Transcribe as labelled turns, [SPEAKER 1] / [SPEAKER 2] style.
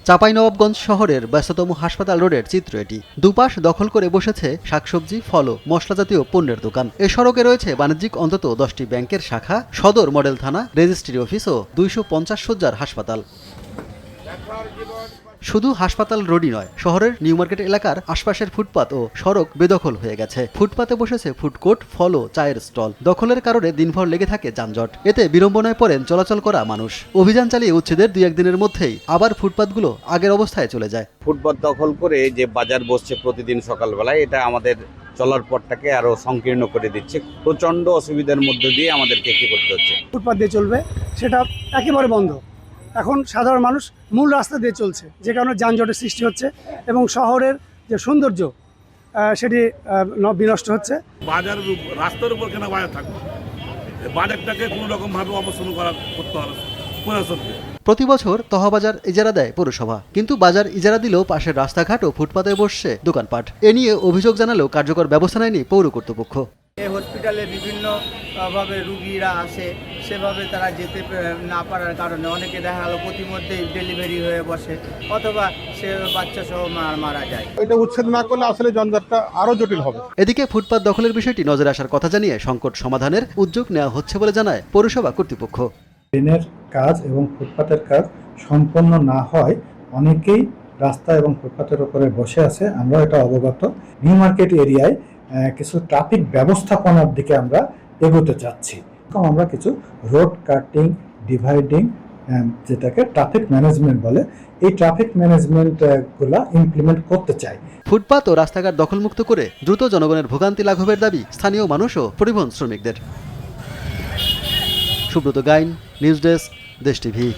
[SPEAKER 1] চাঁপাইনবাবগঞ্জ শহরের ব্যস্ততম হাসপাতাল রোডের চিত্র এটি। দুপাশ দখল করে বসেছে শাকসবজি, ফল ও মশলাজাতীয় পণ্যের দোকান। এ সড়কে রয়েছে বাণিজ্যিক অন্তত 10টি ব্যাংকের শাখা, সদর মডেল থানা, রেজিস্ট্রি অফিস ও 250 শয্যার হাসপাতাল। শুধু হাসপাতাল রোডই নয়, শহরের নিউ মার্কেট এলাকার আশপাশের ফুটপাত ও সড়ক বেদখল হয়ে গেছে। ফুটপাতে বসেছে ফুডকোর্ট, ফল ও চায়ের স্টল। দখলের কারণে দিনভর লেগে থাকে যানজট। এতে বিড়ম্বনায় পড়েন চলাচল করা মানুষ। অভিযান চালিয়ে উচ্ছেদের 2-1 দিনের মধ্যেই আবার ফুটপাতগুলো আগের অবস্থায় চলে যায়।
[SPEAKER 2] ফুটপাত দখল করে যে বাজার বসছে প্রতিদিন সকালবেলায়, এটা আমাদের চলার পথটাকে আরো সংকীর্ণ করে দিচ্ছে। প্রচন্ড অসুবিধার মধ্যে দিয়ে আমাদেরকে কি করতে হচ্ছে।
[SPEAKER 3] ফুটপাত দিয়ে চলবে সেটা একেবারে বন্ধ। এখন সাধারণ মানুষ মূল রাস্তা দিয়ে চলছে, যে কারণে যানজটের সৃষ্টি হচ্ছে এবং শহরের যে সৌন্দর্য সেটি বিনষ্ট হচ্ছে।
[SPEAKER 4] বাজার রাস্তার উপর কেন বাজার থাকবে? বাজারটাকে কোনো রকমভাবে অবস্থান করতে হবে প্রশাসনকে।
[SPEAKER 1] প্রতি বছর তহবাজার ইজারা দেয় পৌরসভা, কিন্তু বাজার ইজারা দিলেও পাশের রাস্তাঘাট ও ফুটপাতে বসছে দোকানপাট। এ নিয়ে অভিযোগ জানালেও কার্যকর ব্যবস্থা নেয়নি পৌর কর্তৃপক্ষ।
[SPEAKER 5] এই হসপিটালে বিভিন্নভাবে রুগীরা আসে, সেভাবে তারা যেতে না পারার কারণে অনেকে দেখা গেল প্রতিমধ্যেই ডেলিভারি হয়ে বসে, অথবা সে বাচ্চা সহ মারা যায়।
[SPEAKER 6] এটা উচ্ছেদ না করলে আসলে যানজটটা আরো জটিল হবে।
[SPEAKER 1] এদিকে ফুটপাত দখলের বিষয়টি নজরে আসার কথা জানিয়ে সংকট সমাধানের উদ্যোগ নেওয়া হচ্ছে বলে জানায় পৌরসভা কর্তৃপক্ষ।
[SPEAKER 7] ড্রেনের কাজ এবং ফুটপাতের কাজ সম্পন্ন না হয় অনেকেই রাস্তা এবং ফুটপাতের উপরে বসে আছে, আমরা এটা অবগত। নিউ মার্কেট এরিয়ায় কিছু ট্রাফিক ব্যবস্থাপনার দিকে আমরা এগোতে চাচ্ছি। আমরা কিছু রোড কাটিং, ডিভাইডিং, যেটাকে ট্রাফিক ম্যানেজমেন্ট বলে, এই ট্রাফিক ম্যানেজমেন্টগুলো ইমপ্লিমেন্ট করতে চাই।
[SPEAKER 1] ফুটপাত ও রাস্তাঘাট দখলমুক্ত করে দ্রুত জনগণের ভোগান্তি লাঘবের দাবি স্থানীয় মানুষ ও পরিবহন শ্রমিকদের। সুব্রত গাইন, নিউজ ডেস্ক, দেশ টিভি।